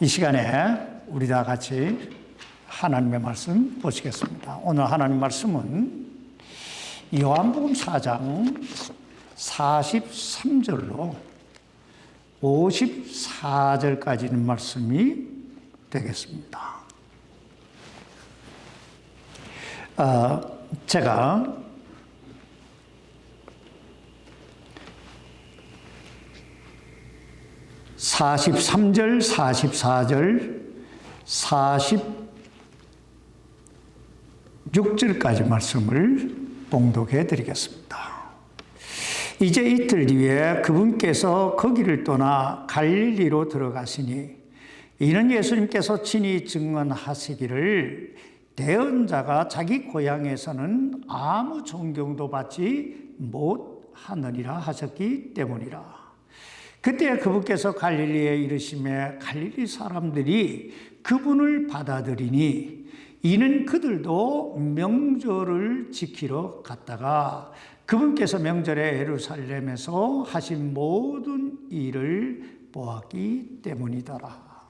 이 시간에 우리 다 같이 하나님의 말씀 보시겠습니다. 오늘 하나님 말씀은 요한복음 4장 43절로 54절까지 있는 말씀이 되겠습니다. 제가 43절, 44절, 46절까지 말씀을 봉독해 드리겠습니다. 이제 이틀 뒤에 그분께서 거기를 떠나 갈릴리로 들어가시니 이는 예수님께서 친히 증언하시기를 대언자가 자기 고향에서는 아무 존경도 받지 못하느니라 하셨기 때문이라. 그때 그분께서 갈릴리에 이르시매 갈릴리 사람들이 그분을 받아들이니 이는 그들도 명절을 지키러 갔다가 그분께서 명절에 예루살렘에서 하신 모든 일을 보았기 때문이더라.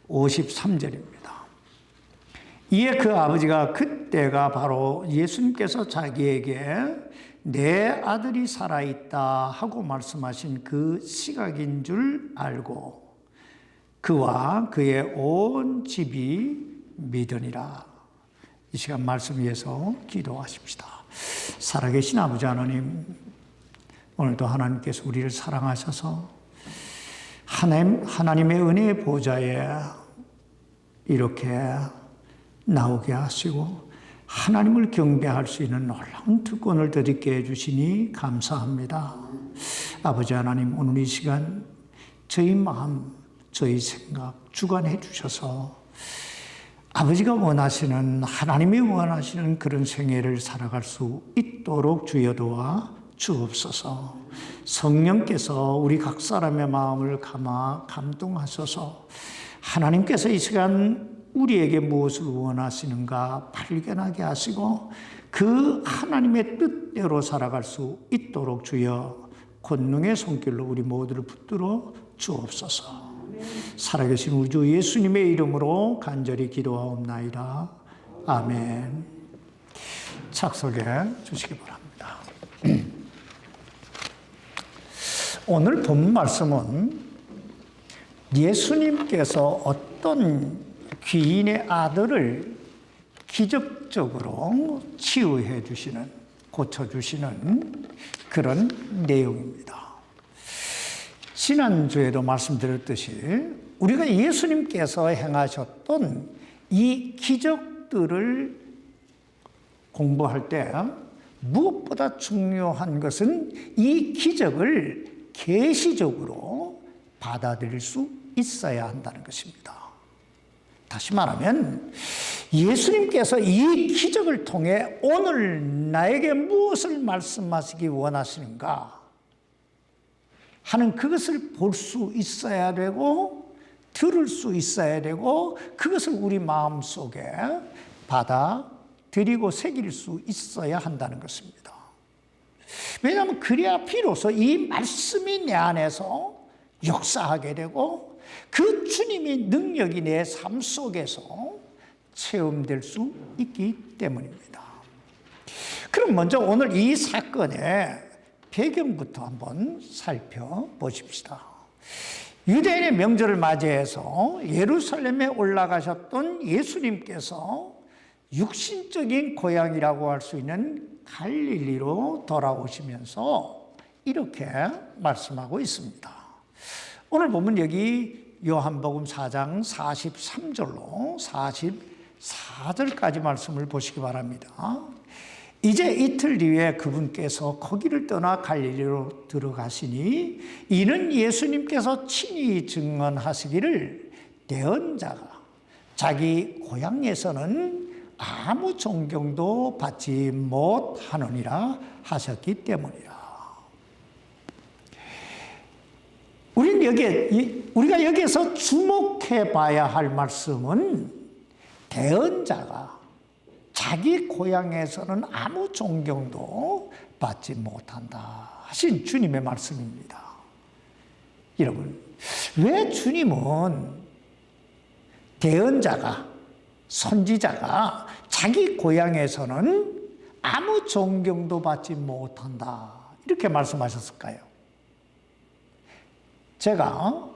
53절입니다. 이에 그 아버지가 그때가 바로 예수님께서 자기에게 내 아들이 살아있다 하고 말씀하신 그 시각인 줄 알고 그와 그의 온 집이 믿으니라. 이 시간 말씀 위해서 기도하십시다. 살아계신 아버지 하나님, 오늘도 하나님께서 우리를 사랑하셔서 하나님의 은혜의 보좌에 이렇게 나오게 하시고 하나님을 경배할 수 있는 놀라운 특권을 드리게 해주시니 감사합니다. 아버지 하나님, 오늘 이 시간 저희 마음, 저희 생각 주관해 주셔서 아버지가 원하시는, 하나님이 원하시는 그런 생애를 살아갈 수 있도록 주여 도와 주옵소서. 성령께서 우리 각 사람의 마음을 감아 감동하셔서 하나님께서 이 시간 우리에게 무엇을 원하시는가 발견하게 하시고 그 하나님의 뜻대로 살아갈 수 있도록 주여 권능의 손길로 우리 모두를 붙들어 주옵소서. 살아계신 우리 주 예수님의 이름으로 간절히 기도하옵나이다. 아멘. 착석해 주시기 바랍니다. 오늘 본 말씀은 예수님께서 어떤 귀인의 아들을 기적적으로 치유해 주시는, 고쳐주시는 그런 내용입니다. 지난주에도 말씀드렸듯이 우리가 예수님께서 행하셨던 이 기적들을 공부할 때 무엇보다 중요한 것은 이 기적을 계시적으로 받아들일 수 있어야 한다는 것입니다. 다시 말하면 예수님께서 이 기적을 통해 오늘 나에게 무엇을 말씀하시기 원하시는가 하는 그것을 볼 수 있어야 되고 들을 수 있어야 되고 그것을 우리 마음속에 받아들이고 새길 수 있어야 한다는 것입니다. 왜냐하면 그래야 비로소 이 말씀이 내 안에서 역사하게 되고 그 주님의 능력이 내 삶 속에서 체험될 수 있기 때문입니다. 그럼 먼저 오늘 이 사건의 배경부터 한번 살펴보십시다. 유대인의 명절을 맞이해서 예루살렘에 올라가셨던 예수님께서 육신적인 고향이라고 할 수 있는 갈릴리로 돌아오시면서 이렇게 말씀하고 있습니다. 오늘 보면 여기 요한복음 4장 43절로 44절까지 말씀을 보시기 바랍니다. 이제 이틀 뒤에 그분께서 거기를 떠나 갈릴리로 들어가시니 이는 예수님께서 친히 증언하시기를 대언자가 자기 고향에서는 아무 존경도 받지 못하느니라 하셨기 때문이라. 우리가 여기에서 주목해 봐야 할 말씀은 대언자가 자기 고향에서는 아무 존경도 받지 못한다 하신 주님의 말씀입니다. 여러분, 왜 주님은 대언자가, 선지자가 자기 고향에서는 아무 존경도 받지 못한다, 이렇게 말씀하셨을까요? 제가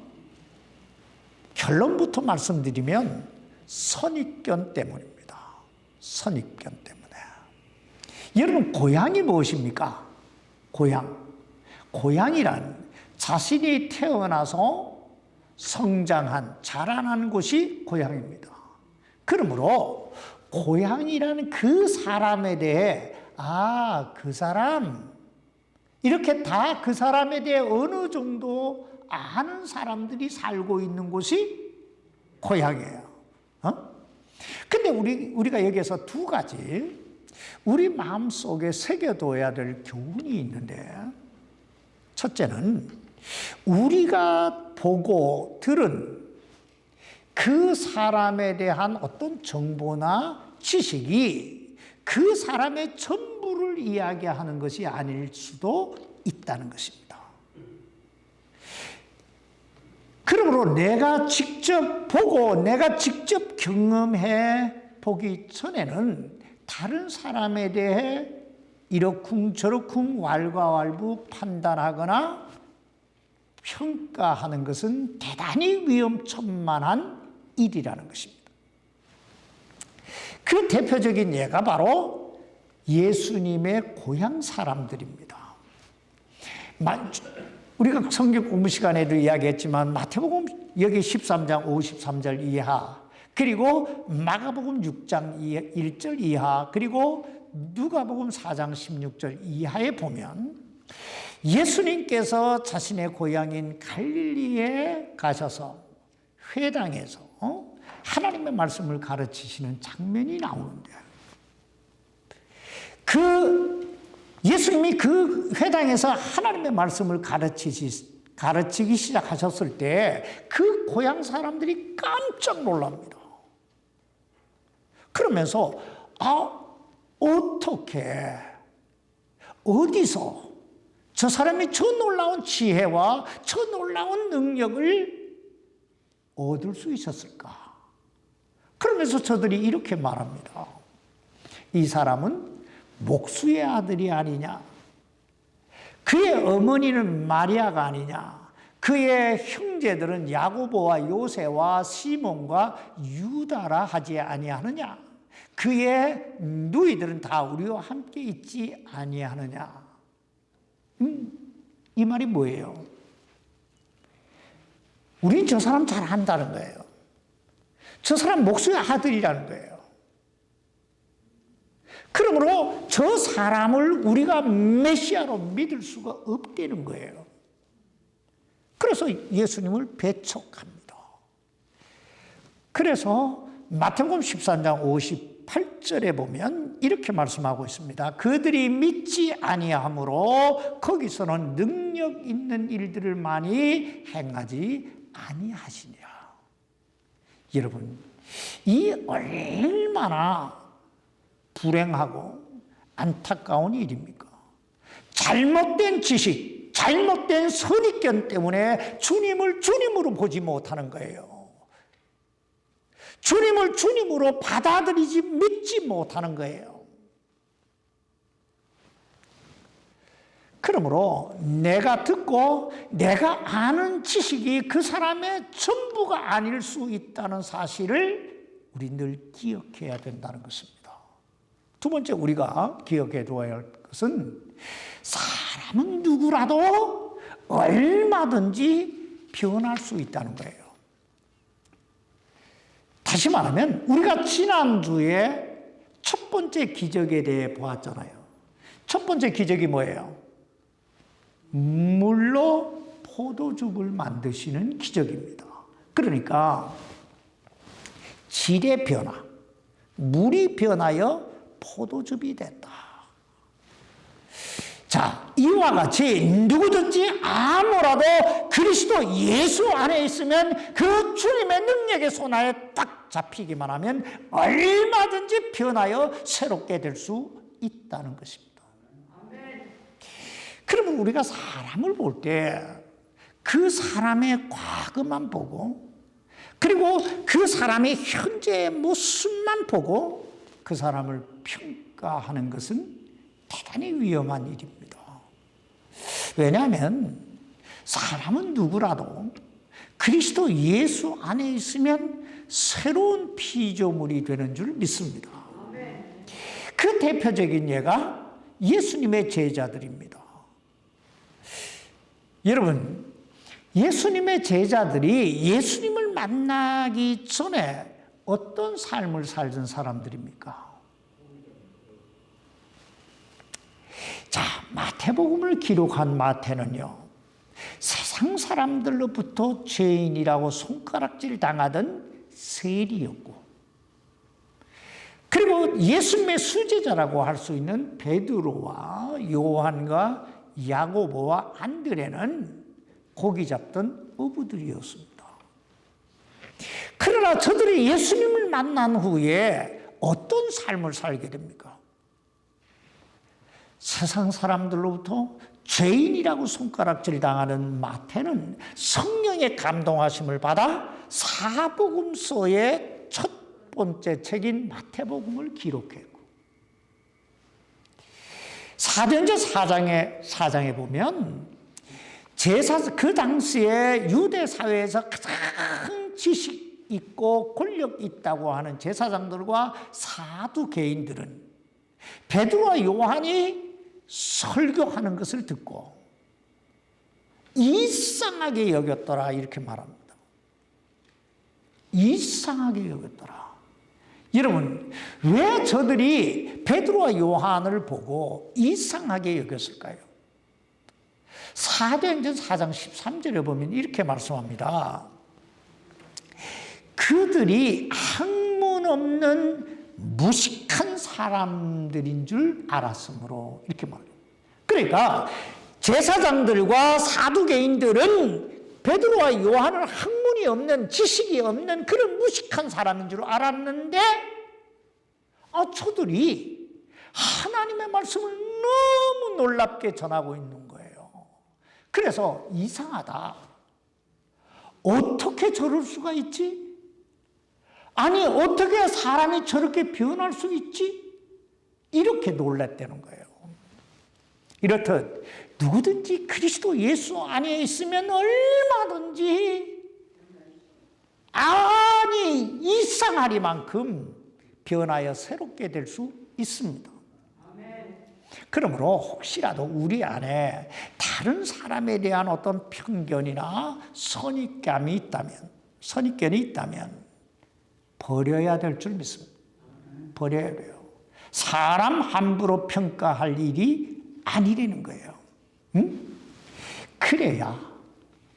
결론부터 말씀드리면 선입견 때문입니다. 선입견 때문에. 여러분, 고향이 무엇입니까? 고향이란 자신이 태어나서 성장한, 자라난 곳이 고향입니다. 그러므로 고향이라는 그 사람에 대해 그 사람, 이렇게 다 그 사람에 대해 어느 정도 아는 사람들이 살고 있는 곳이 고향이에요. 근데 우리가 여기서 두 가지 우리 마음속에 새겨둬야 될 교훈이 있는데, 첫째는 우리가 보고 들은 그 사람에 대한 어떤 정보나 지식이 그 사람의 전부를 이야기하는 것이 아닐 수도 있다는 것입니다. 그러므로 내가 직접 보고 내가 직접 경험해 보기 전에는 다른 사람에 대해 이러쿵저러쿵 왈가왈부 판단하거나 평가하는 것은 대단히 위험천만한 일이라는 것입니다. 그 대표적인 예가 바로 예수님의 고향 사람들입니다. 우리가 성경 공부 시간에도 이야기했지만 마태복음 여기 13장 53절 이하, 그리고 마가복음 6장 1절 이하, 그리고 누가복음 4장 16절 이하에 보면 예수님께서 자신의 고향인 갈릴리에 가셔서 회당에서 하나님의 말씀을 가르치시는 장면이 나오는데, 예수님이 그 회당에서 하나님의 말씀을 가르치기 시작하셨을 때 그 고향 사람들이 깜짝 놀랍니다. 그러면서 어떻게, 어디서 저 사람이 저 놀라운 지혜와 저 놀라운 능력을 얻을 수 있었을까? 그러면서 저들이 이렇게 말합니다. 이 사람은 목수의 아들이 아니냐? 그의 어머니는 마리아가 아니냐? 그의 형제들은 야고보와 요새와 시몬과 유다라 하지 아니하느냐? 그의 누이들은 다 우리와 함께 있지 아니하느냐? 이 말이 뭐예요? 우린 저 사람 잘 안다는 거예요. 저 사람 목수의 아들이라는 거예요. 그러므로 저 사람을 우리가 메시아로 믿을 수가 없다는 거예요. 그래서 예수님을 배척합니다. 그래서 마태복음 13장 58절에 보면 이렇게 말씀하고 있습니다. 그들이 믿지 아니하므로 거기서는 능력 있는 일들을 많이 행하지 아니하시냐. 여러분, 이 얼마나 불행하고 안타까운 일입니까? 잘못된 지식, 잘못된 선입견 때문에 주님을 주님으로 보지 못하는 거예요. 주님을 주님으로 받아들이지, 믿지 못하는 거예요. 그러므로 내가 듣고 내가 아는 지식이 그 사람의 전부가 아닐 수 있다는 사실을 우리 늘 기억해야 된다는 것입니다. 두 번째 우리가 기억해 두어야 할 것은 사람은 누구라도 얼마든지 변할 수 있다는 거예요. 다시 말하면 우리가 지난주에 첫 번째 기적에 대해 보았잖아요. 첫 번째 기적이 뭐예요? 물로 포도즙을 만드시는 기적입니다. 그러니까 질의 변화, 물이 변하여 포도즙이 됐다. 자, 이와 같이 누구든지 아무라도 그리스도 예수 안에 있으면 그 주님의 능력의 손아에 딱 잡히기만 하면 얼마든지 변하여 새롭게 될 수 있다는 것입니다. 그러면 우리가 사람을 볼 때 그 사람의 과거만 보고 그리고 그 사람의 현재의 모습만 보고 그 사람을 평가하는 것은 대단히 위험한 일입니다. 왜냐하면 사람은 누구라도 그리스도 예수 안에 있으면 새로운 피조물이 되는 줄 믿습니다. 그 대표적인 예가 예수님의 제자들입니다. 여러분, 예수님의 제자들이 예수님을 만나기 전에 어떤 삶을 살던 사람들입니까? 자, 마태복음을 기록한 마태는요, 세상 사람들로부터 죄인이라고 손가락질 당하던 세리였고, 그리고 예수님의 수제자라고 할 수 있는 베드로와 요한과 야고보와 안드레는 고기 잡던 어부들이었습니다. 그러나 저들이 예수님을 만난 후에 어떤 삶을 살게 됩니까? 세상 사람들로부터 죄인이라고 손가락질 당하는 마태는 성령의 감동하심을 받아 사복음서의 첫 번째 책인 마태복음을 기록했고, 사도행전 4장에 보면 그 당시에 유대 사회에서 가장 지식 있고 권력 있다고 하는 제사장들과 사두개인들은 베드로와 요한이 설교하는 것을 듣고 이상하게 여겼더라, 이렇게 말합니다. 이상하게 여겼더라. 여러분, 왜 저들이 베드로와 요한을 보고 이상하게 여겼을까요? 사도행전 4장 13절에 보면 이렇게 말씀합니다. 그들이 학문 없는 무식한 사람들인 줄 알았으므로, 이렇게 말합니다. 그러니까 제사장들과 사두개인들은 베드로와 요한을 학문이 없는, 지식이 없는 그런 무식한 사람인 줄 알았는데, 저들이 하나님의 말씀을 너무 놀랍게 전하고 있는 거예요. 그래서 이상하다. 어떻게 저럴 수가 있지? 아니, 어떻게 사람이 저렇게 변할 수 있지? 이렇게 놀랐다는 거예요. 이렇듯 누구든지 그리스도 예수 안에 있으면 얼마든지 이상하리만큼 변하여 새롭게 될 수 있습니다. 그러므로 혹시라도 우리 안에 다른 사람에 대한 어떤 편견이나 선입견이 있다면 버려야 될 줄 믿습니다. 버려야 돼요. 사람 함부로 평가할 일이 아니라는 거예요. 응? 그래야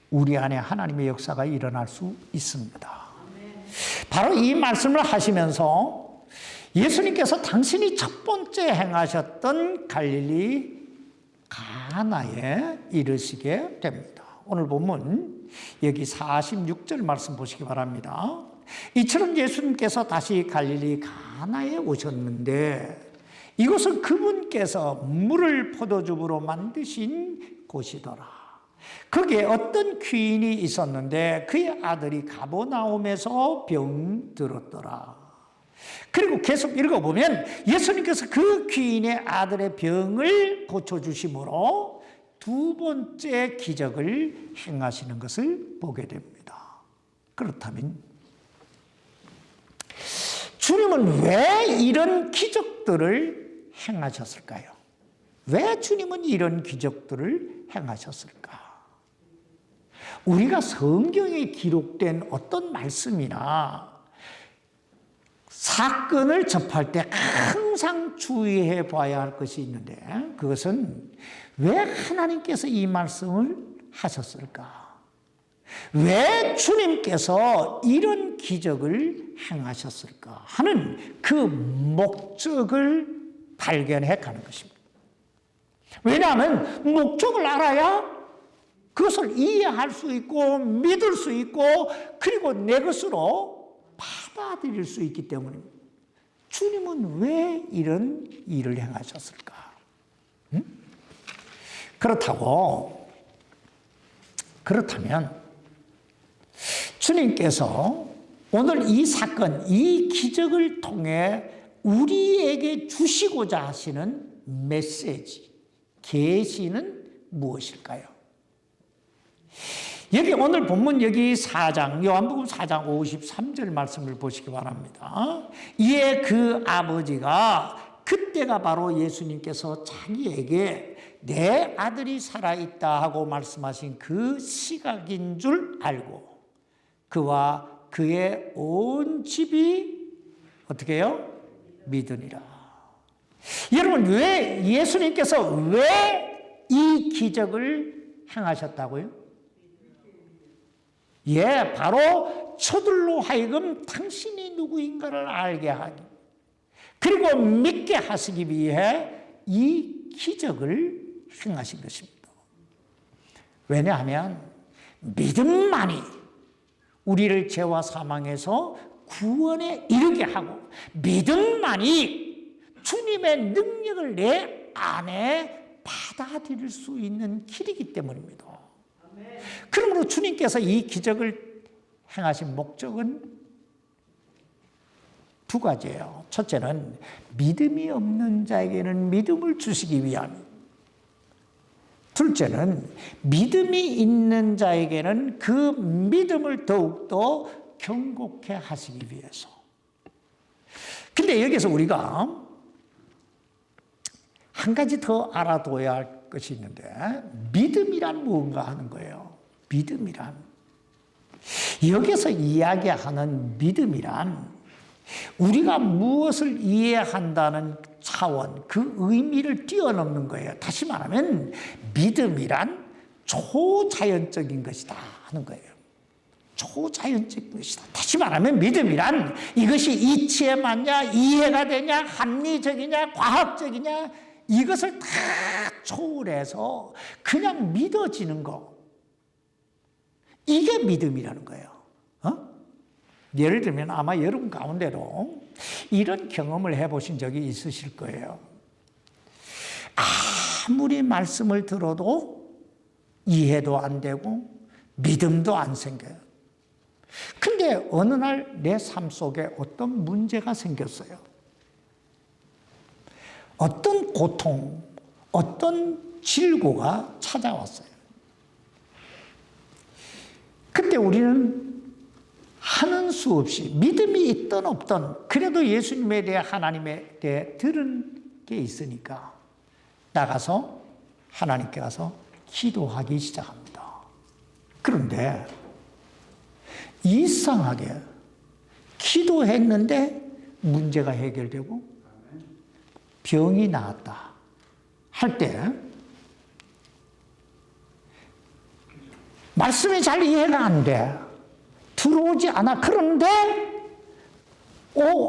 우리 안에 하나님의 역사가 일어날 수 있습니다. 바로 이 말씀을 하시면서 예수님께서 당신이 첫 번째 행하셨던 갈릴리 가나에 이르시게 됩니다. 오늘 본문 여기 46절 말씀 보시기 바랍니다. 이처럼 예수님께서 다시 갈릴리 가나에 오셨는데 이곳은 그분께서 물을 포도즙으로 만드신 곳이더라. 거기에 어떤 귀인이 있었는데 그의 아들이 가버나움에서 병들었더라. 그리고 계속 읽어보면 예수님께서 그 귀인의 아들의 병을 고쳐주심으로 두 번째 기적을 행하시는 것을 보게 됩니다. 그렇다면 주님은 왜 이런 기적들을 행하셨을까요? 왜 주님은 이런 기적들을 행하셨을까? 우리가 성경에 기록된 어떤 말씀이나 사건을 접할 때 항상 주의해 봐야 할 것이 있는데, 그것은 왜 하나님께서 이 말씀을 하셨을까? 왜 주님께서 이런 기적을 행하셨을까 하는 그 목적을 발견해 가는 것입니다. 왜냐하면 목적을 알아야 그것을 이해할 수 있고 믿을 수 있고 그리고 내 것으로 받아들일 수 있기 때문입니다. 주님은 왜 이런 일을 행하셨을까? 그렇다면 주님께서 오늘 이 사건, 이 기적을 통해 우리에게 주시고자 하시는 메시지, 계시는 무엇일까요? 여기 오늘 본문 여기 4장, 요한복음 4장 53절 말씀을 보시기 바랍니다. 이에 그 아버지가 그때가 바로 예수님께서 자기에게 내 아들이 살아있다 하고 말씀하신 그 시각인 줄 알고 그와 그의 온 집이 어떻게 해요? 믿으니라. 여러분, 왜 예수님께서 왜 이 기적을 행하셨다고요? 예, 바로 저들로 하여금 당신이 누구인가를 알게 하기, 그리고 믿게 하시기 위해 이 기적을 행하신 것입니다. 왜냐하면 믿음만이 우리를 죄와 사망에서 구원에 이르게 하고, 믿음만이 주님의 능력을 내 안에 받아들일 수 있는 길이기 때문입니다. 그러므로 주님께서 이 기적을 행하신 목적은 두 가지예요. 첫째는 믿음이 없는 자에게는 믿음을 주시기 위함. 둘째는 믿음이 있는 자에게는 그 믿음을 더욱더 견고케 하시기 위해서. 근데 여기서 우리가 한 가지 더 알아둬야 할 것이 있는데, 믿음이란 무언가 하는 거예요. 믿음이란. 여기서 이야기하는 믿음이란 우리가 무엇을 이해한다는 차원, 그 의미를 뛰어넘는 거예요. 다시 말하면 믿음이란 초자연적인 것이다 하는 거예요. 초자연적인 것이다. 다시 말하면 믿음이란 이것이 이치에 맞냐, 이해가 되냐, 합리적이냐, 과학적이냐, 이것을 다 초월해서 그냥 믿어지는 거. 이게 믿음이라는 거예요. 예를 들면 아마 여러분 가운데로 이런 경험을 해보신 적이 있으실 거예요. 아무리 말씀을 들어도 이해도 안 되고 믿음도 안 생겨요. 근데 어느 날 내 삶 속에 어떤 문제가 생겼어요. 어떤 고통, 어떤 질고가 찾아왔어요. 그때 우리는 하는 수 없이 믿음이 있든 없든 그래도 예수님에 대해, 하나님에 대해 들은 게 있으니까 나가서 하나님께 가서 기도하기 시작합니다. 그런데 이상하게 기도했는데 문제가 해결되고 병이 나았다 할 때 말씀이 잘 이해가 안 돼. 들어오지 않아. 그런데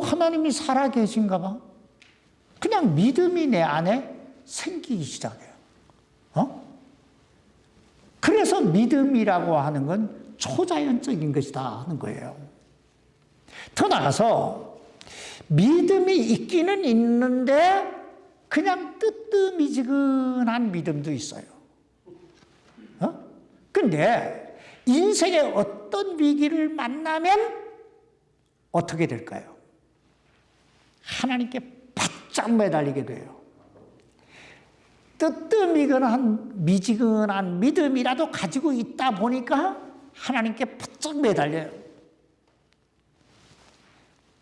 하나님이 살아계신가 봐. 그냥 믿음이 내 안에 생기기 시작해요. 그래서 믿음이라고 하는 건 초자연적인 것이다 하는 거예요. 더 나가서 믿음이 있기는 있는데 그냥 뜨뜻미지근한 믿음도 있어요. 근데 인생의 어떤 위기를 만나면 어떻게 될까요? 하나님께 바짝 매달리게 돼요. 뜨뜻미지근한 믿음이라도 가지고 있다 보니까 하나님께 바짝 매달려요.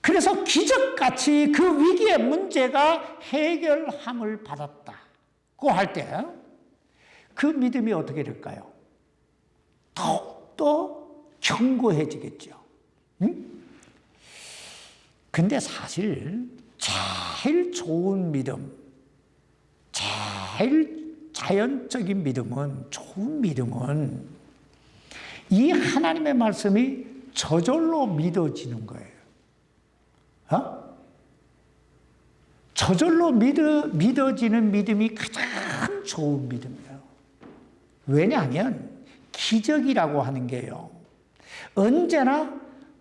그래서 기적같이 그 위기의 문제가 해결함을 받았다고 할 때 그 믿음이 어떻게 될까요? 더욱더 견고해지겠죠. 근데 사실 제일 좋은 믿음, 제일 자연적인 믿음은, 좋은 믿음은 이 하나님의 말씀이 저절로 믿어지는 거예요. 저절로 믿어지는 믿음이 가장 좋은 믿음이에요. 왜냐하면 기적이라고 하는 게요, 언제나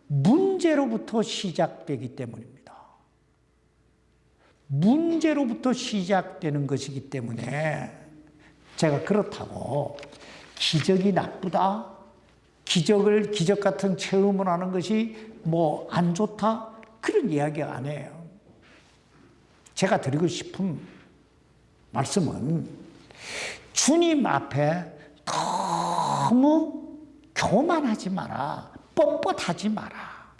문제로부터 시작되기 때문입니다. 문제로부터 시작되는 것이기 때문에 제가 그렇다고 기적이 나쁘다, 기적 같은 체험을 하는 것이 뭐 안 좋다? 그런 이야기 안 해요. 제가 드리고 싶은 말씀은 주님 앞에 너무 교만하지 마라. 뻣뻣하지 마라.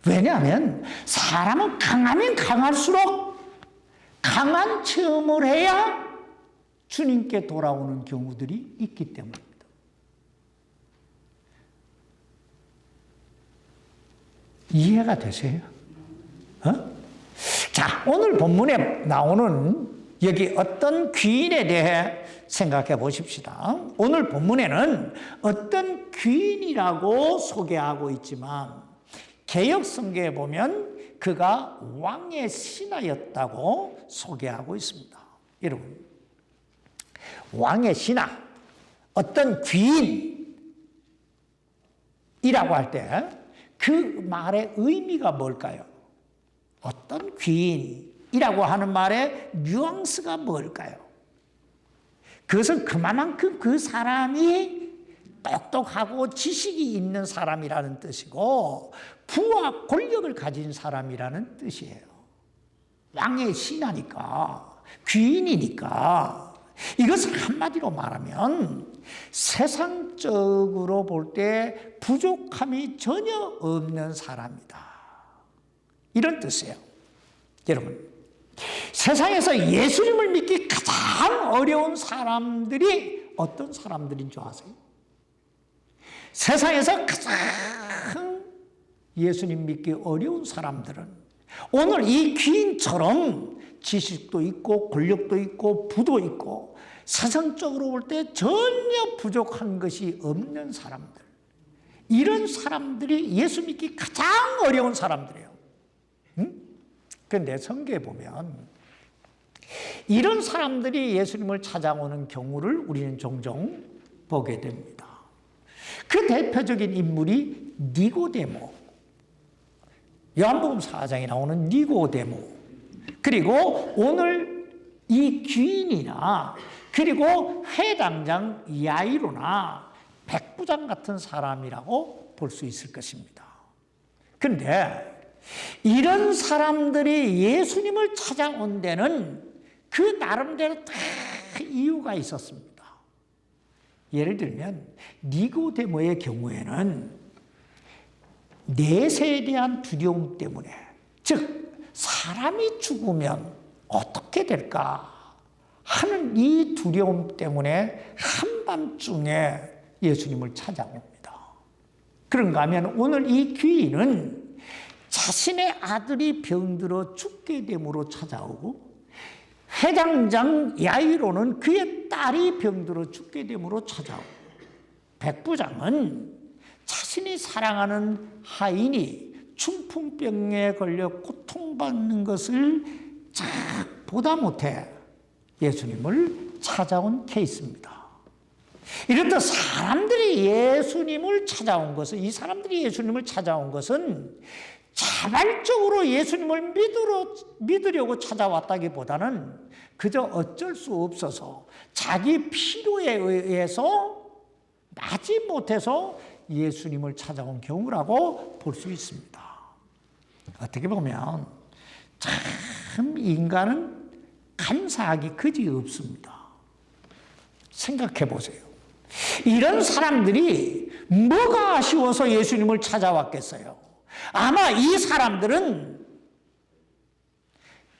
왜냐하면 사람은 강하면 강할수록 강한 체험을 해야 주님께 돌아오는 경우들이 있기 때문입니다. 이해가 되세요? 자, 오늘 본문에 나오는 여기 어떤 귀인에 대해 생각해 보십시다. 오늘 본문에는 어떤 귀인이라고 소개하고 있지만 개역 성경에 보면 그가 왕의 신하였다고 소개하고 있습니다. 여러분, 왕의 신하, 어떤 귀인이라고 할 때 그 말의 의미가 뭘까요? 어떤 귀인이라고 하는 말의 뉘앙스가 뭘까요? 그것은 그만큼 그 사람이 똑똑하고 지식이 있는 사람이라는 뜻이고 부와 권력을 가진 사람이라는 뜻이에요. 왕의 신하니까, 귀인이니까 이것을 한마디로 말하면 세상적으로 볼 때 부족함이 전혀 없는 사람이다. 이런 뜻이에요. 여러분, 세상에서 예수님을 믿기 가장 어려운 사람들이 어떤 지사람들인 줄 아세요? 세상에서 가장 예수님 믿기 어려운 사람들은 오늘 이 귀인처럼 지식도 있고 권력도 있고 부도 있고 세상적으로 볼 때 전혀 부족한 것이 없는 사람들, 이런 사람들이 예수 믿기 가장 어려운 사람들이에요. 그런데 성경에 보면 이런 사람들이 예수님을 찾아오는 경우를 우리는 종종 보게 됩니다. 그 대표적인 인물이 니고데모, 요한복음 4장에 나오는 니고데모, 그리고 오늘 이 귀인이나 그리고 회당장 야이로나 백부장 같은 사람이라고 볼 수 있을 것입니다. 그런데 이런 사람들이 예수님을 찾아온 데는 그 나름대로 다 이유가 있었습니다. 예를 들면 니고데모의 경우에는 내세에 대한 두려움 때문에, 즉 사람이 죽으면 어떻게 될까 하는 이 두려움 때문에 한밤중에 예수님을 찾아옵니다. 그런가 하면 오늘 이 귀인은 자신의 아들이 병들어 죽게 됨으로 찾아오고, 회당장 야이로는 그의 딸이 병들어 죽게 됨으로 찾아오고, 백부장은 자신이 사랑하는 하인이 중풍병에 걸려 고통받는 것을 잘 보다 못해 예수님을 찾아온 케이스입니다. 이렇듯 사람들이 예수님을 찾아온 것은, 이 사람들이 예수님을 찾아온 것은 자발적으로 예수님을 믿으려고 찾아왔다기보다는 그저 어쩔 수 없어서 자기 필요에 의해서 마지못해서 예수님을 찾아온 경우라고 볼 수 있습니다. 어떻게 보면 참 인간은 감사하기 그지 없습니다. 생각해 보세요. 이런 사람들이 뭐가 아쉬워서 예수님을 찾아왔겠어요? 아마 이 사람들은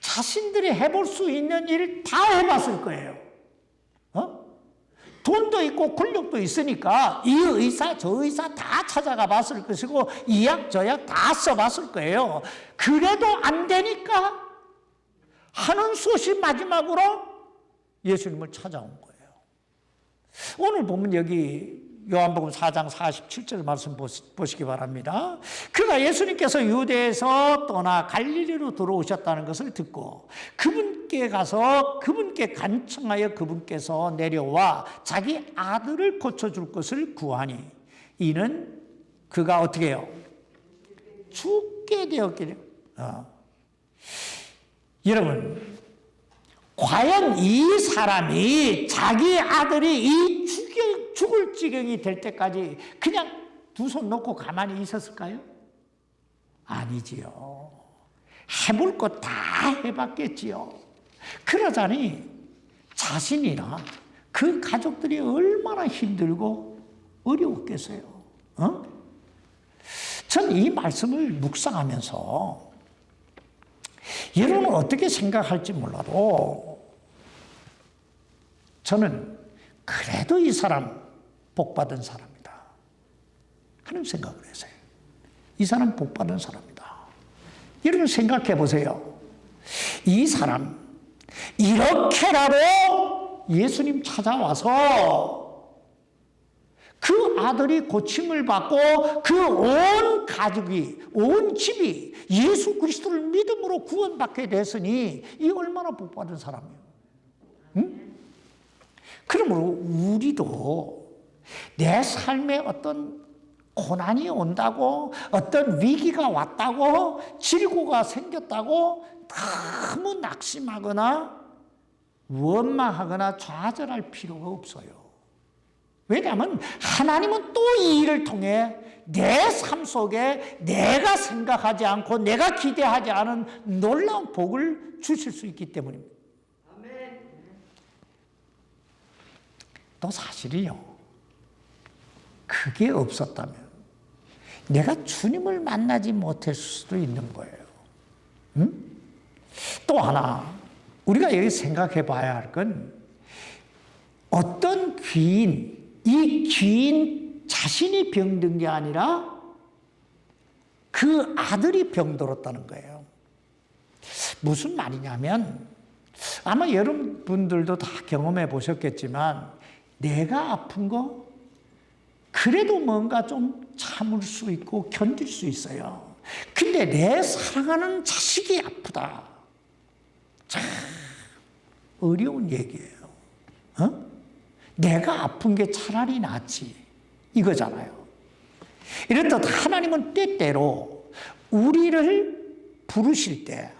자신들이 해볼 수 있는 일 다 해봤을 거예요. 돈도 있고 권력도 있으니까 이 의사 저 의사 다 찾아가 봤을 것이고 이 약 저 약 다 써봤을 거예요. 그래도 안 되니까 하는 수없이 마지막으로 예수님을 찾아온 거예요. 오늘 보면 여기 요한복음 4장 47절 말씀 보시기 바랍니다. 그가 예수님께서 유대에서 떠나 갈릴리로 들어오셨다는 것을 듣고 그분께 가서 그분께 간청하여 그분께서 내려와 자기 아들을 고쳐줄 것을 구하니 이는 그가 어떻게 해요? 죽게 되었기를. 여러분, 과연 이 사람이 자기 아들이 이 죽을 죽을 지경이 될 때까지 그냥 두 손 놓고 가만히 있었을까요? 아니지요. 해볼 거 다 해봤겠지요. 그러자니 자신이나 그 가족들이 얼마나 힘들고 어려웠겠어요. 전 이 말씀을 묵상하면서 여러분은 어떻게 생각할지 몰라도 저는 그래도 이 사람 복받은 사람이다 하는 생각을 했어요. 이 사람 복받은 사람이다. 여러분 생각해 보세요. 이 사람 이렇게라도 예수님 찾아와서 그 아들이 고침을 받고 그 온 가족이, 온 집이 예수 그리스도를 믿음으로 구원받게 됐으니 이 얼마나 복받은 사람이에요. 응? 그러므로 우리도 내 삶에 어떤 고난이 온다고, 어떤 위기가 왔다고, 질고가 생겼다고 너무 낙심하거나 원망하거나 좌절할 필요가 없어요. 왜냐하면 하나님은 또 이 일을 통해 내 삶 속에 내가 생각하지 않고 내가 기대하지 않은 놀라운 복을 주실 수 있기 때문입니다. 또 사실이요, 그게 없었다면 내가 주님을 만나지 못했을 수도 있는 거예요. 또 하나 우리가 여기 생각해 봐야 할 건 어떤 귀인, 이 귀인 자신이 병든 게 아니라 그 아들이 병들었다는 거예요. 무슨 말이냐면 아마 여러분들도 다 경험해 보셨겠지만 내가 아픈 거 그래도 뭔가 좀 참을 수 있고 견딜 수 있어요. 근데 내 사랑하는 자식이 아프다. 참 어려운 얘기예요. 내가 아픈 게 차라리 낫지 이거잖아요. 이렇듯 하나님은 때때로 우리를 부르실 때,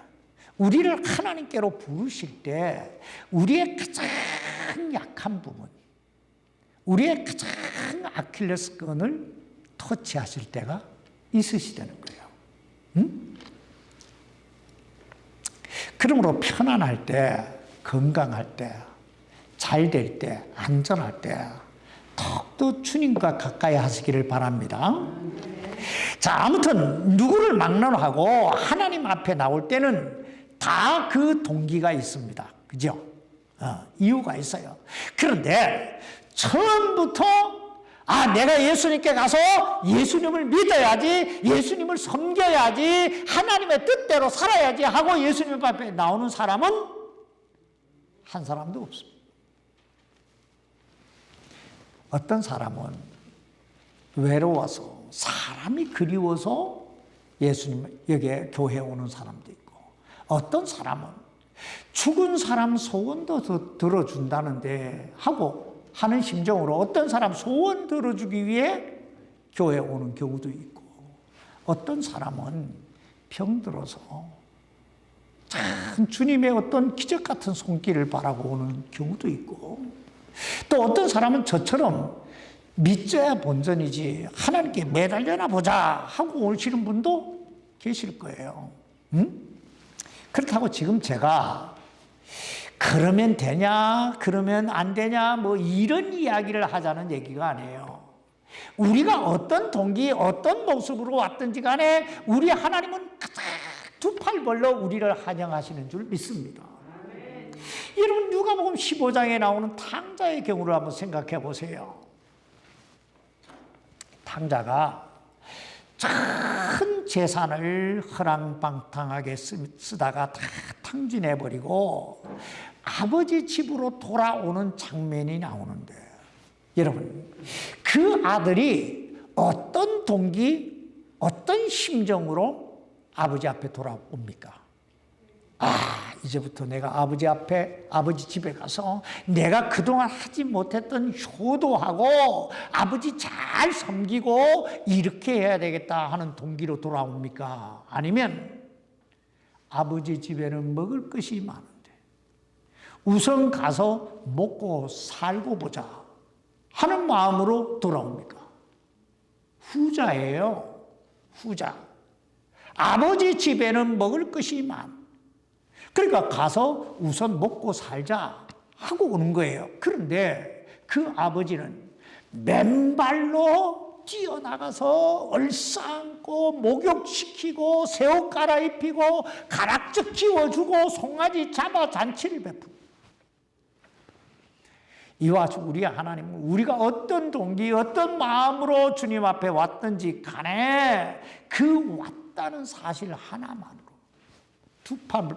우리를 하나님께로 부르실 때 우리의 가장 약한 부분, 우리의 가장 아킬레스건을 터치하실 때가 있으시다는 거예요. 그러므로 편안할 때, 건강할 때, 잘 될 때, 안전할 때 더욱더 주님과 가까이 하시기를 바랍니다. 자, 아무튼 누구를 막론하고 하나님 앞에 나올 때는 다 그 동기가 있습니다. 그죠? 이유가 있어요. 그런데 처음부터 내가 예수님께 가서 예수님을 믿어야지, 예수님을 섬겨야지, 하나님의 뜻대로 살아야지 하고 예수님 앞에 나오는 사람은 한 사람도 없습니다. 어떤 사람은 외로워서, 사람이 그리워서 예수님 여기에 교회에 오는 사람도 있고, 어떤 사람은 죽은 사람 소원도 들어준다는데 하고 하는 심정으로 어떤 사람 소원 들어주기 위해 교회에 오는 경우도 있고, 어떤 사람은 병들어서 참 주님의 어떤 기적 같은 손길을 바라고 오는 경우도 있고, 또 어떤 사람은 저처럼 믿져야 본전이지 하나님께 매달려나 보자 하고 오시는 분도 계실 거예요. 그렇다고 지금 제가 그러면 되냐, 그러면 안 되냐, 뭐 이런 이야기를 하자는 얘기가 아니에요. 우리가 어떤 동기, 어떤 모습으로 왔든지 간에 우리 하나님은 두 팔 벌려 우리를 환영하시는 줄 믿습니다. 여러분 누가복음 15장에 나오는 탕자의 경우를 한번 생각해 보세요. 탕자가 큰 재산을 허랑방탕하게 쓰다가 다 탕진해버리고 아버지 집으로 돌아오는 장면이 나오는데, 여러분 그 아들이 어떤 동기, 어떤 심정으로 아버지 앞에 돌아옵니까? 이제부터 내가 아버지 집에 가서 내가 그동안 하지 못했던 효도하고 아버지 잘 섬기고 이렇게 해야 되겠다 하는 동기로 돌아옵니까? 아니면 아버지 집에는 먹을 것이 많은데 우선 가서 먹고 살고 보자 하는 마음으로 돌아옵니까? 후자예요. 후자. 아버지 집에는 먹을 것이 많. 그러니까 가서 우선 먹고 살자 하고 오는 거예요. 그런데 그 아버지는 맨발로 뛰어나가서 얼싸안고 목욕시키고 새 옷 갈아입히고 가락적 키워주고 송아지 잡아 잔치를 베푸고. 이와 같이 우리 하나님은 우리가 어떤 동기, 어떤 마음으로 주님 앞에 왔든지 간에 그 왔다는 사실 하나만으로 두 팔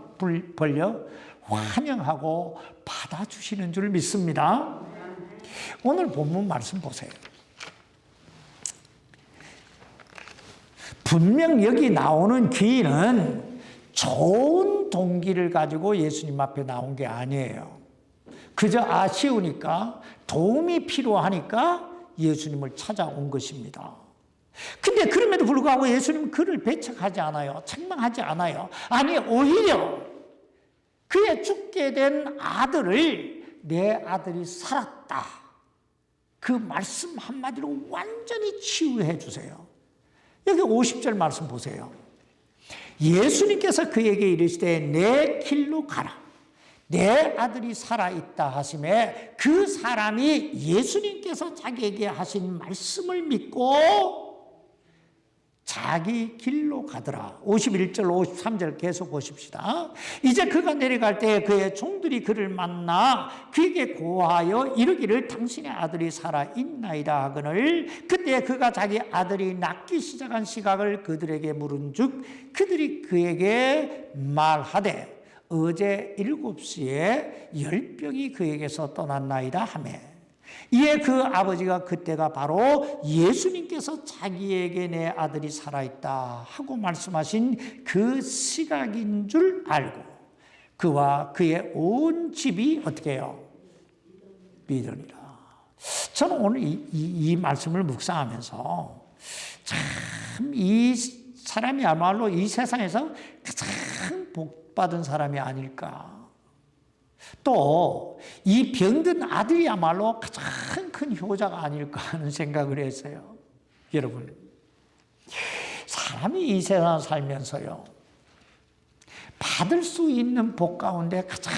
벌려 환영하고 받아주시는 줄 믿습니다. 오늘 본문 말씀 보세요. 분명 여기 나오는 귀인은 좋은 동기를 가지고 예수님 앞에 나온 게 아니에요. 그저 아쉬우니까 도움이 필요하니까 예수님을 찾아온 것입니다. 근데 그럼에도 불구하고 예수님은 그를 배척하지 않아요. 책망하지 않아요. 아니 오히려 그의 죽게 된 아들을 내 아들이 살았다. 그 말씀 한마디로 완전히 치유해 주세요. 여기 50절 말씀 보세요. 예수님께서 그에게 이르시되 내 길로 가라. 내 아들이 살아있다 하심에 그 사람이 예수님께서 자기에게 하신 말씀을 믿고 자기 길로 가더라. 51절 53절 계속 보십시다. 이제 그가 내려갈 때 그의 종들이 그를 만나 그에게 고하여 이르기를 당신의 아들이 살아있나이다 하거늘 그때 그가 자기 아들이 낫기 시작한 시각을 그들에게 물은즉 그들이 그에게 말하되 어제 7시에 열병이 그에게서 떠났나이다 하매 이에 그 아버지가 그때가 바로 예수님께서 자기에게 내 아들이 살아있다 하고 말씀하신 그 시각인 줄 알고 그와 그의 온 집이 어떻게 해요? 믿으니라. 저는 오늘 이 말씀을 묵상하면서 참 이 사람이야말로 이 세상에서 가장 복받은 사람이 아닐까. 또 이 병든 아들이야말로 가장 큰 효자가 아닐까 하는 생각을 했어요. 여러분, 사람이 이 세상 살면서요 받을 수 있는 복 가운데 가장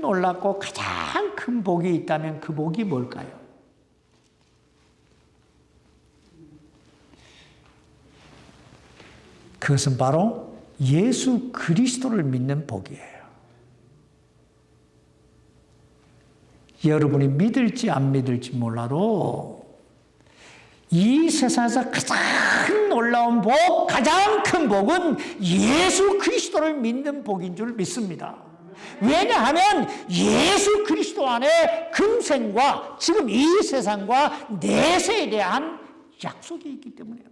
놀랍고 가장 큰 복이 있다면 그 복이 뭘까요? 그것은 바로 예수 그리스도를 믿는 복이에요. 여러분이 믿을지 안 믿을지 몰라도 이 세상에서 가장 놀라운 복, 가장 큰 복은 예수 그리스도를 믿는 복인 줄 믿습니다. 왜냐하면 예수 그리스도 안에 금생과 지금 이 세상과 내세에 대한 약속이 있기 때문에요.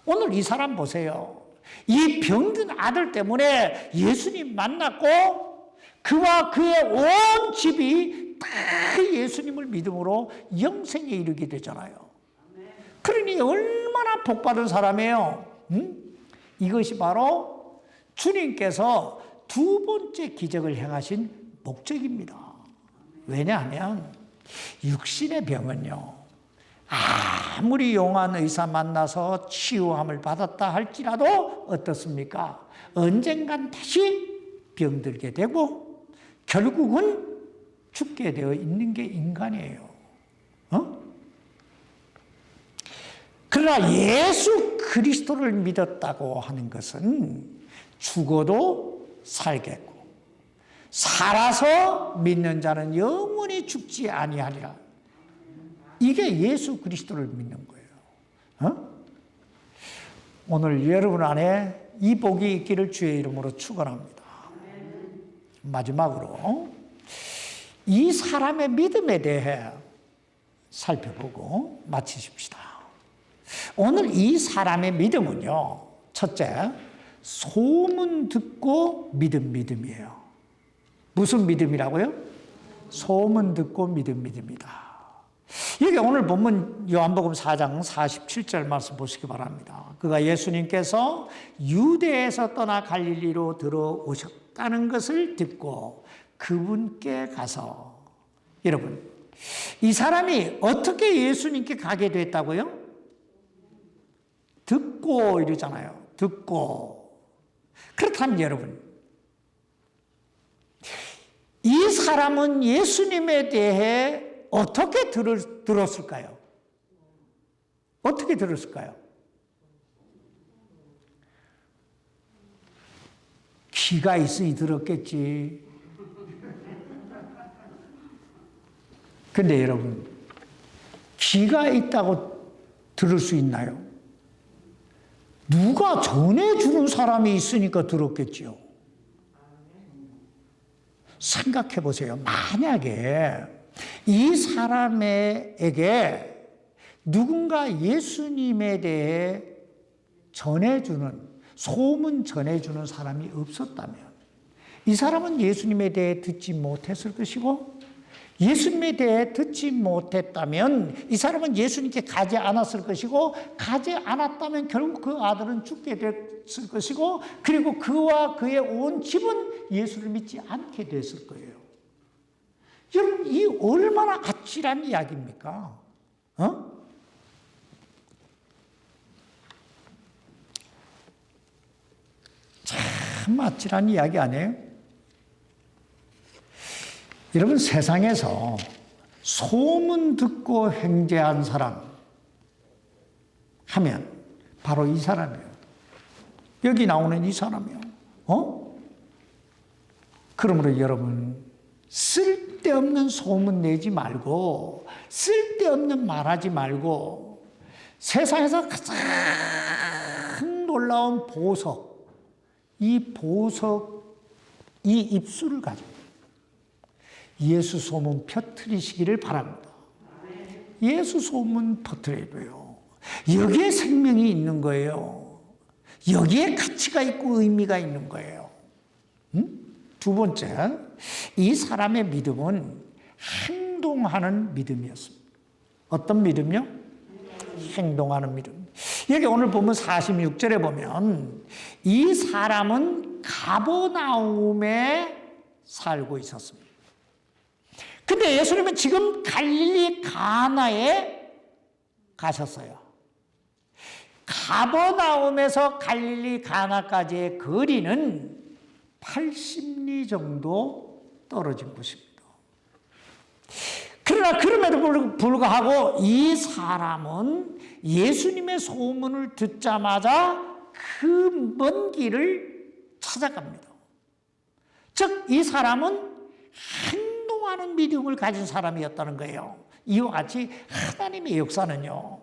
오늘 이 사람 보세요. 이 병든 아들 때문에 예수님 만났고 그와 그의 온 집이 다 예수님을 믿음으로 영생에 이르게 되잖아요. 그러니 얼마나 복받은 사람이에요. 이것이 바로 주님께서 두 번째 기적을 행하신 목적입니다. 왜냐하면 육신의 병은요 아무리 용한 의사 만나서 치유함을 받았다 할지라도 어떻습니까? 언젠간 다시 병들게 되고 결국은 죽게 되어 있는 게 인간이에요. 그러나 예수 그리스도를 믿었다고 하는 것은 죽어도 살겠고 살아서 믿는 자는 영원히 죽지 아니하리라. 이게 예수 그리스도를 믿는 거예요. 오늘 여러분 안에 이 복이 있기를 주의 이름으로 축원합니다. 마지막으로 이 사람의 믿음에 대해 살펴보고 마치십시다. 오늘 이 사람의 믿음은요, 첫째, 소문 듣고 믿음이에요. 무슨 믿음이라고요? 소문 듣고 믿음이다. 여기 오늘 본문 요한복음 4장 47절 말씀 보시기 바랍니다. 그가 예수님께서 유대에서 떠나 갈릴리로 들어오셨다는 것을 듣고 그분께 가서, 여러분 이 사람이 어떻게 예수님께 가게 됐다고요? 듣고 이러잖아요. 듣고. 그렇다면 여러분, 이 사람은 예수님에 대해 어떻게 들었을까요? 어떻게 들었을까요? 귀가 있으니 들었겠지. 근데 여러분, 귀가 있다고 들을 수 있나요? 누가 전해주는 사람이 있으니까 들었겠지요. 생각해 보세요. 만약에 이 사람에게 누군가 예수님에 대해 전해주는, 소문 전해주는 사람이 없었다면 이 사람은 예수님에 대해 듣지 못했을 것이고, 예수님에 대해 듣지 못했다면 이 사람은 예수님께 가지 않았을 것이고, 가지 않았다면 결국 그 아들은 죽게 됐을 것이고, 그리고 그와 그의 온 집은 예수를 믿지 않게 됐을 거예요. 여러분, 이 얼마나 아찔한 이야기입니까? 참 아찔한 이야기 아니에요? 여러분, 세상에서 소문 듣고 행제한 사람 하면 바로 이 사람이에요. 여기 나오는 이 사람이요. 그러므로 여러분, 쓸데없는 소문 내지 말고, 쓸데없는 말하지 말고, 세상에서 가장 놀라운 보석, 이 입술을 가지고 예수 소문 퍼뜨리시기를 바랍니다. 예수 소문 퍼뜨려야 돼요. 여기에 생명이 있는 거예요. 여기에 가치가 있고 의미가 있는 거예요. 두 번째, 이 사람의 믿음은 행동하는 믿음이었습니다. 어떤 믿음요? 행동하는 믿음. 여기 오늘 보면 46절에 보면 이 사람은 가버나움에 살고 있었습니다. 근데 예수님은 지금 갈릴리 가나에 가셨어요. 가버나움에서 갈릴리 가나까지의 거리는 80리 정도 떨어진 곳입니다. 그러나 그럼에도 불구하고 이 사람은 예수님의 소문을 듣자마자 그 먼 길을 찾아갑니다. 즉, 이 사람은 행동하는 믿음을 가진 사람이었다는 거예요. 이와 같이 하나님의 역사는요,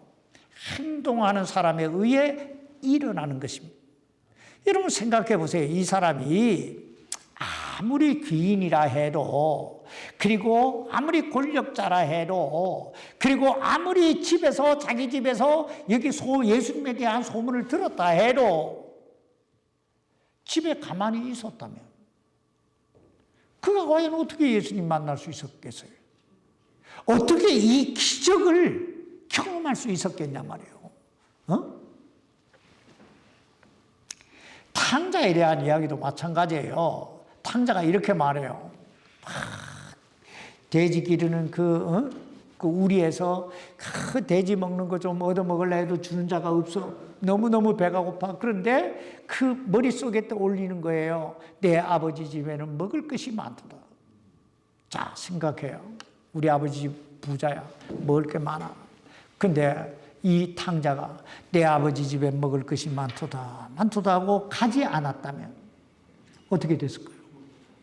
행동하는 사람에 의해 일어나는 것입니다. 여러분 생각해 보세요. 이 사람이 아무리 귀인이라 해도, 그리고 아무리 권력자라 해도, 그리고 아무리 자기 집에서 여기 예수님에 대한 소문을 들었다 해도 집에 가만히 있었다면 그가 과연 어떻게 예수님 만날 수 있었겠어요? 어떻게 이 기적을 경험할 수 있었겠냐 말이에요. 탕자에 대한 이야기도 마찬가지예요. 탕자가 이렇게 말해요. 돼지 기르는 그 우리에서 그 돼지 먹는 거 좀 얻어 먹으려 해도 주는 자가 없어. 너무너무 배가 고파. 그런데 그 머릿속에 떠올리는 거예요. 내 아버지 집에는 먹을 것이 많도다. 자, 생각해요. 우리 아버지 집 부자야. 먹을 게 많아. 근데 이 탕자가 내 아버지 집에 먹을 것이 많도다 하고 가지 않았다면 어떻게 됐을까요?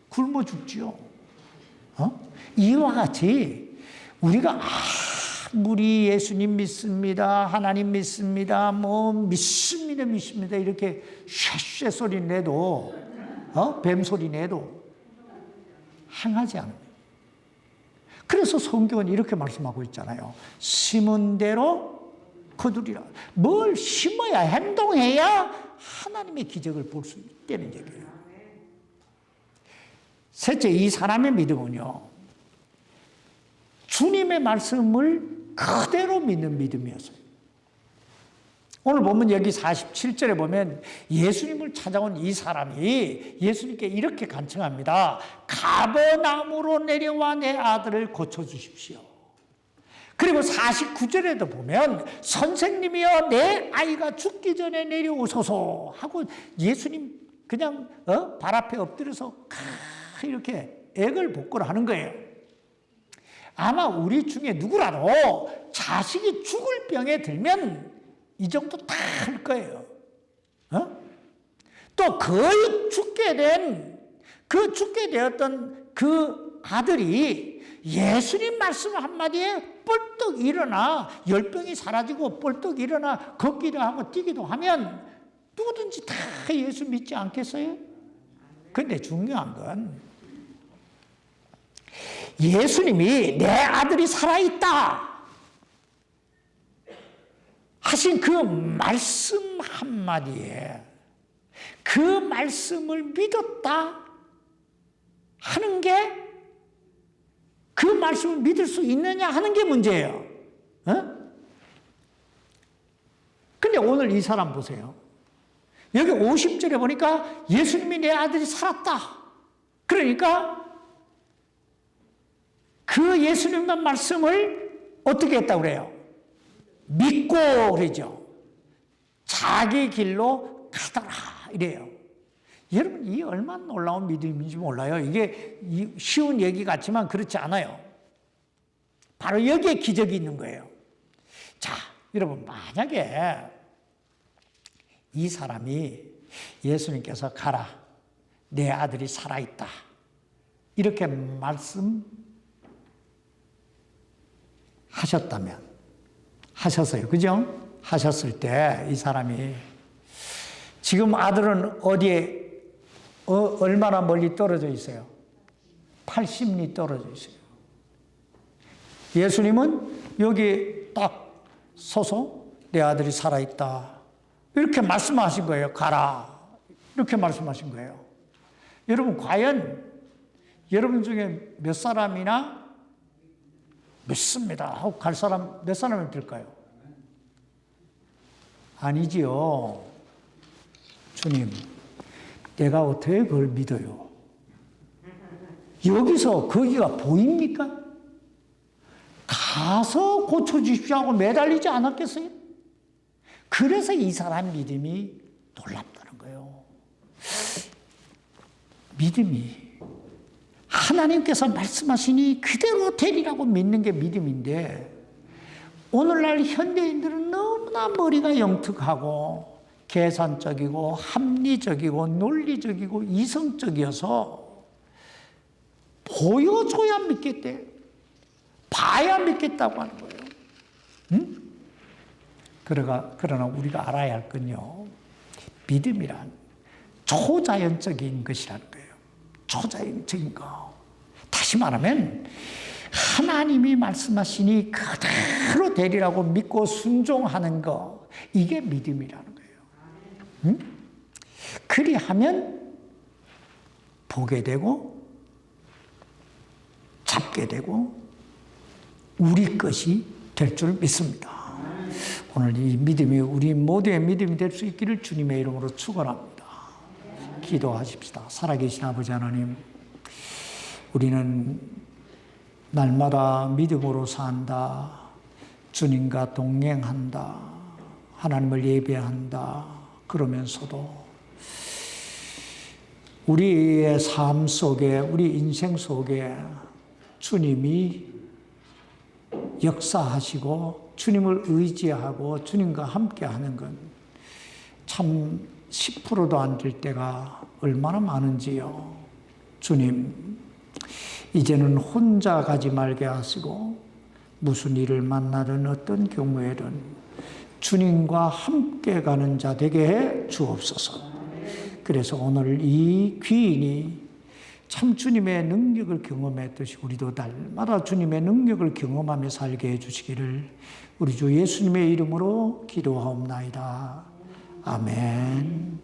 굶어 죽지요. 이와 같이 우리가 아무리 예수님 믿습니다, 하나님 믿습니다, 믿습니다 이렇게 쉐쉐 소리 내도, 뱀 소리 내도 행하지 않아요. 그래서 성경은 이렇게 말씀하고 있잖아요. 심은 대로 거두리라. 뭘 심어야, 행동해야 하나님의 기적을 볼 수 있다는 얘기예요. 셋째, 이 사람의 믿음은요, 주님의 말씀을 그대로 믿는 믿음이었어요. 오늘 보면 여기 47절에 보면 예수님을 찾아온 이 사람이 예수님께 이렇게 간청합니다. 가버나움으로 내려와 내 아들을 고쳐주십시오. 그리고 49절에도 보면 선생님이여 내 아이가 죽기 전에 내려오소서 하고 예수님 그냥 발 앞에 엎드려서 이렇게 애걸복걸 하는 거예요. 아마 우리 중에 누구라도 자식이 죽을 병에 들면 이 정도 다 할 거예요. 또 거의 죽게 되었던 그 아들이 예수님 말씀 한마디에 뻘떡 일어나 열병이 사라지고 뻘떡 일어나 걷기도 하고 뛰기도 하면 누구든지 다 예수 믿지 않겠어요? 그런데 중요한 건 예수님이 내 아들이 살아있다 하신 그 말씀 한마디에 그 말씀을 믿었다 하는 게 그 말씀을 믿을 수 있느냐 하는 게 문제예요. 근데 오늘 이 사람 보세요. 여기 50절에 보니까 예수님이 내 아들이 살았다. 그러니까 그 예수님의 말씀을 어떻게 했다고 그래요? 믿고 그러죠. 자기 길로 가더라 이래요. 여러분 이 얼마나 놀라운 믿음인지 몰라요. 이게 쉬운 얘기 같지만 그렇지 않아요. 바로 여기에 기적이 있는 거예요. 자, 여러분 만약에 이 사람이 예수님께서 가라 내 아들이 살아있다 이렇게 말씀하셨다면 하셨어요. 그죠? 하셨을 때 이 사람이 지금 아들은 어디에 얼마나 멀리 떨어져 있어요? 80리 떨어져 있어요. 예수님은 여기 딱 서서 내 아들이 살아있다. 이렇게 말씀하신 거예요. 가라. 이렇게 말씀하신 거예요. 여러분 과연 여러분 중에 몇 사람이나 믿습니다 하고 갈 사람 몇 사람이 될까요? 아니지요. 주님 내가 어떻게 그걸 믿어요? 여기서 거기가 보입니까? 가서 고쳐주십시오 하고 매달리지 않았겠어요? 그래서 이 사람 믿음이 놀랍다는 거예요. 믿음이 하나님께서 말씀하시니 그대로 되리라고 믿는 게 믿음인데 오늘날 현대인들은 너무나 머리가 영특하고 계산적이고 합리적이고 논리적이고 이성적이어서 보여줘야 믿겠대. 봐야 믿겠다고 하는 거예요. 응? 그러나 우리가 알아야 할 건요. 믿음이란 초자연적인 것이라는 거예요. 초자연적인 거. 다시 말하면 하나님이 말씀하시니 그대로 되리라고 믿고 순종하는 거. 이게 믿음이라는 거예요. 응? 그리하면 보게 되고 잡게 되고 우리 것이 될 줄 믿습니다. 오늘 이 믿음이 우리 모두의 믿음이 될 수 있기를 주님의 이름으로 축원합니다. 기도하십시다. 살아계신 아버지 하나님, 우리는 날마다 믿음으로 산다. 주님과 동행한다. 하나님을 예배한다. 그러면서도 우리의 삶 속에, 우리 인생 속에 주님이 역사하시고 주님을 의지하고 주님과 함께 하는 건 참 10%도 안 될 때가 얼마나 많은지요. 주님, 이제는 혼자 가지 말게 하시고 무슨 일을 만나든 어떤 경우에든 주님과 함께 가는 자 되게 해 주옵소서. 그래서 오늘 이 귀인이 참 주님의 능력을 경험했듯이 우리도 날마다 주님의 능력을 경험하며 살게 해주시기를 우리 주 예수님의 이름으로 기도하옵나이다. 아멘.